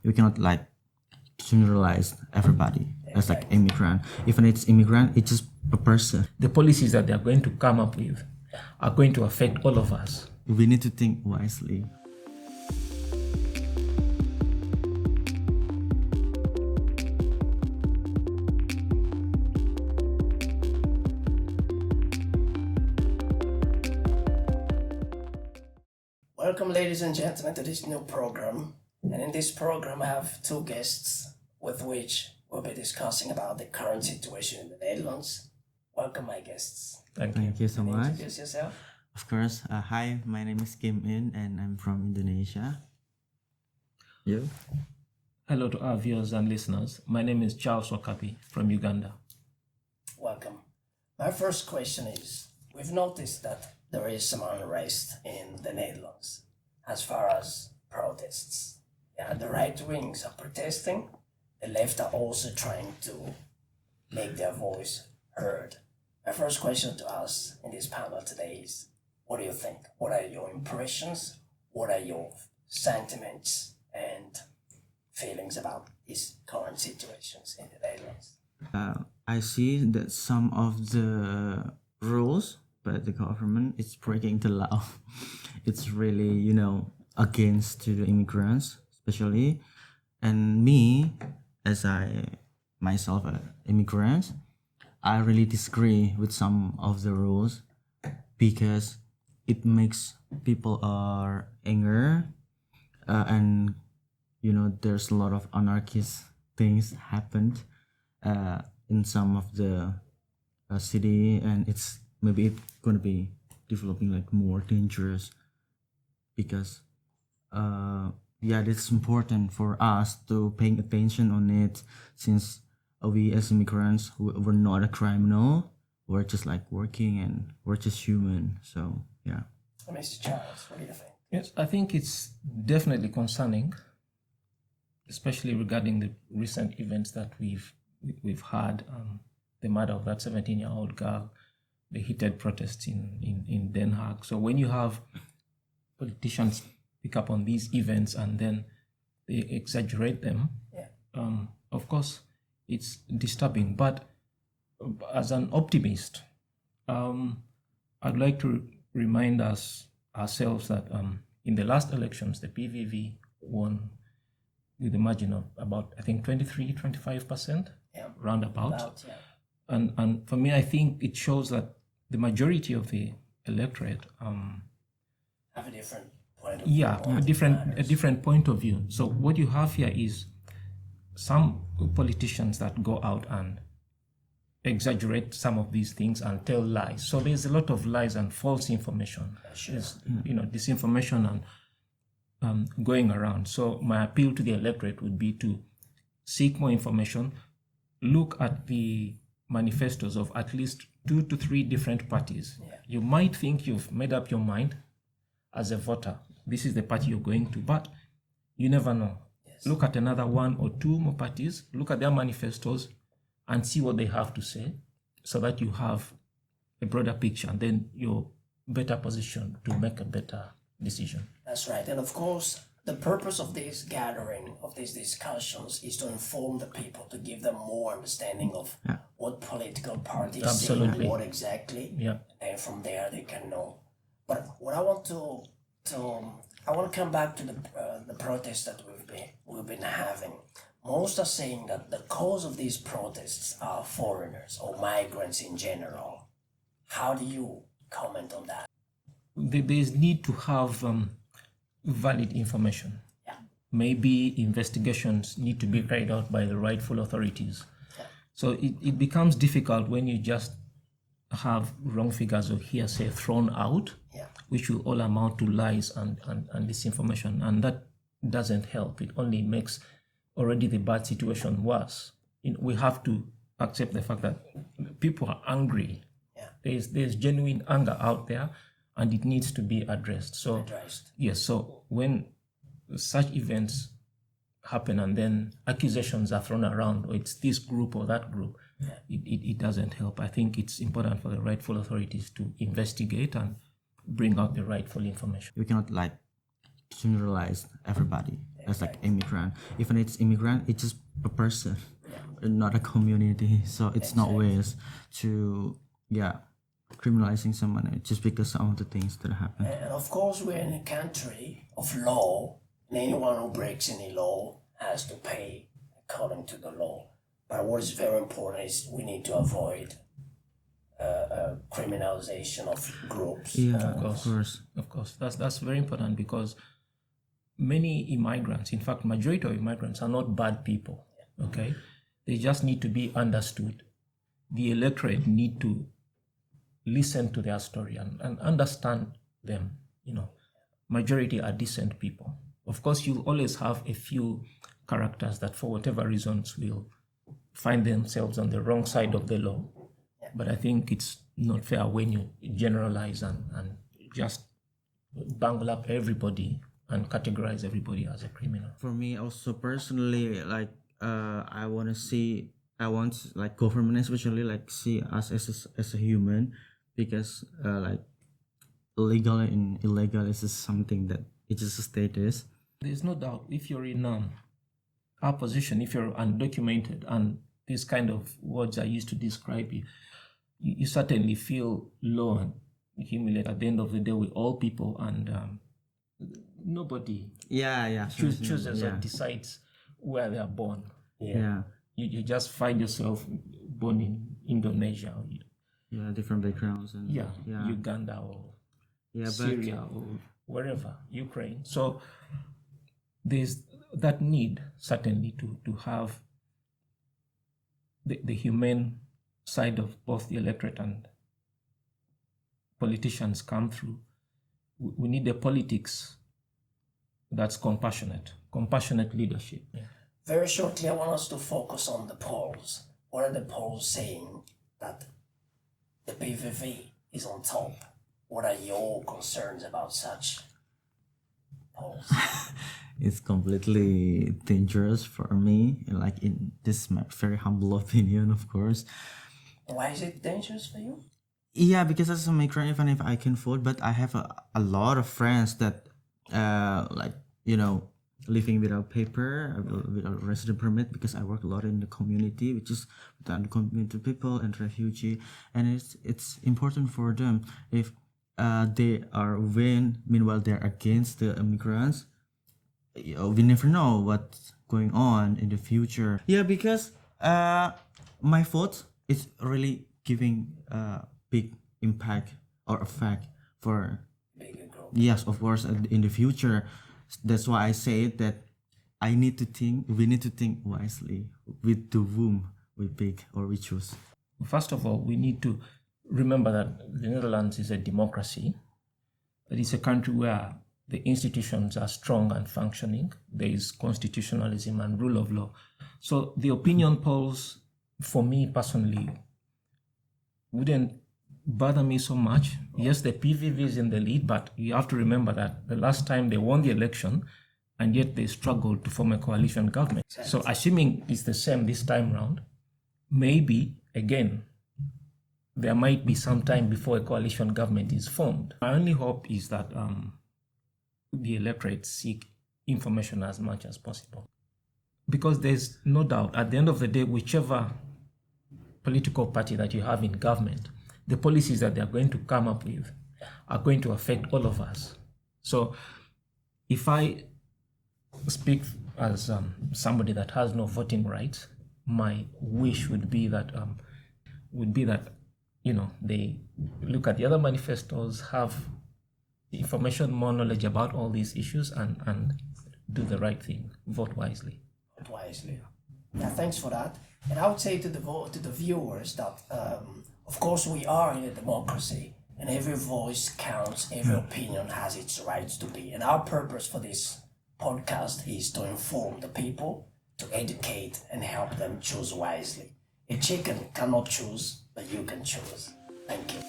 You cannot like generalize everybody as like immigrant. Even it's immigrant, it's just a person. The policies that they are going to come up with are going to affect all of us. We need to think wisely. Welcome, ladies and gentlemen, to this new program. And in this program, I have two guests with which we'll be discussing about the current situation in the Netherlands. Welcome, my guests. Thank you so much. Introduce yourself. Of course. Hi, my name is Kim In and I'm from Indonesia. You? Hello to our viewers and listeners. My name is Charles Wakapi from Uganda. Welcome. My first question is, we've noticed that there is some unrest in the Netherlands as far as protests. Yeah, the right wings are protesting. The left are also trying to make their voice heard. My first question to us in this panel today is, what do you think? What are your impressions? What are your sentiments and feelings about these current situations in the Netherlands? I see that some of the rules by the government is breaking the law. It's really, against to the immigrants, especially. And me, as I myself an immigrant, I really disagree with some of the rules because it makes people are angry, and there's a lot of anarchist things happened in some of the city, and it's gonna be developing like more dangerous because it's important for us to paying attention on it, since we as immigrants, we're not a criminal, we're just like working and we're just human. So yeah. Mr. Charles, what do you think? Yes, I think it's definitely concerning, especially regarding the recent events that we've had. The murder of that 17-year-old girl, the heated protests in Den Haag. So when you have politicians pick up on these events and then they exaggerate them, of course, it's disturbing. But as an optimist, I'd like to remind ourselves that in the last elections, the PVV won with a margin of about, I think, 25%, roundabout. And for me, I think it shows that the majority of the electorate have a different point of view. A different point of view. So what you have here is some politicians that go out and exaggerate some of these things and tell lies. So there's a lot of lies and false information. There's, disinformation and going around. So my appeal to the electorate would be to seek more information, look at the manifestos of at least 2 to 3 different parties. You might think you've made up your mind as a voter, this is the party you're going to, but you never know. Look at another 1 or 2 more parties, look at their manifestos and see what they have to say, so that you have a broader picture, and then you're better positioned to make a better decision. That's right. And of course, the purpose of this gathering, of these discussions, is to inform the people, to give them more understanding of what political parties say and what exactly. And from there they can know. But what I want to come back to the protests that we've been having. Most are saying that the cause of these protests are foreigners or migrants in general. How do you comment on that? There's need to have valid information. Maybe investigations need to be carried out by the rightful authorities. So it becomes difficult when you just have wrong figures or hearsay thrown out, which will all amount to lies and disinformation, and that doesn't help. It only makes already the bad situation worse. We have to accept the fact that people are angry. There's genuine anger out there, and it needs to be addressed. So so when such events happen and then accusations are thrown around, or it's this group or that group, it doesn't help. I think it's important for the rightful authorities to investigate and bring out the rightful information. We cannot generalize everybody as like immigrant. Even it's immigrant, it's just a person, not a community. So it's not ways to criminalizing someone just because of the things that happen. And of course, we're in a country of law, and anyone who breaks any law has to pay according to the law. But what is very important is we need to avoid criminalization of groups. Yeah, Of course. That's very important, because many immigrants, in fact, majority of immigrants are not bad people. Okay, they just need to be understood. The electorate need to listen to their story and understand them. Majority are decent people. Of course, you'll always have a few characters that, for whatever reasons, will find themselves on the wrong side of the law. But I think it's not fair when you generalize and just bungle up everybody and categorize everybody as a criminal. For me, also personally, like I want like government especially like see us as a human, because like legal and illegal is just something that it's just a status. There's no doubt, if you're in our position, if you're undocumented, and these kind of words are used to describe you, you certainly feel low and humiliated. At the end of the day, we're all people, and nobody chooses or decides where they are born. You just find yourself born in Indonesia, different backgrounds, and Uganda or Syria or wherever, Ukraine. So there's that need certainly to have the humane side of both the electorate and politicians come through. We need a politics that's compassionate leadership. Very shortly, I want us to focus on the polls. What are the polls saying? That the PVV is on top. What are your concerns about such polls? It's completely dangerous for me, like in this my very humble opinion, of course. Why is it dangerous for you? Yeah, because as a migrant, even if I can vote, but I have a lot of friends that living without paper, without resident permit, because I work a lot in the community, which is with undocumented people and refugee, and it's important for them if they are meanwhile they're against the immigrants. We never know what's going on in the future. Yeah, because my vote is really giving a big impact or effect for yes, of course, in the future. That's why I say that we need to think wisely with the whom we pick or we choose. First of all, we need to remember that the Netherlands is a democracy. It is a country where the institutions are strong and functioning. There is constitutionalism and rule of law. So the opinion polls, for me personally, wouldn't bother me so much. Yes, the PVV is in the lead, but you have to remember that the last time they won the election, and yet they struggled to form a coalition government. So assuming it's the same this time round, maybe, again, there might be some time before a coalition government is formed. My only hope is that the electorate seek information as much as possible. Because there's no doubt, at the end of the day, whichever political party that you have in government, the policies that they're going to come up with are going to affect all of us. So if I speak as somebody that has no voting rights, my wish would be that they look at the other manifestos, have information, more knowledge about all these issues, and do the right thing, vote wisely. Yeah, thanks for that. And I would say to the viewers that of course we are in a democracy, and every voice counts, every opinion has its rights to be. And our purpose for this podcast is to inform the people, to educate and help them choose wisely. A chicken cannot choose, but you can choose. Thank you.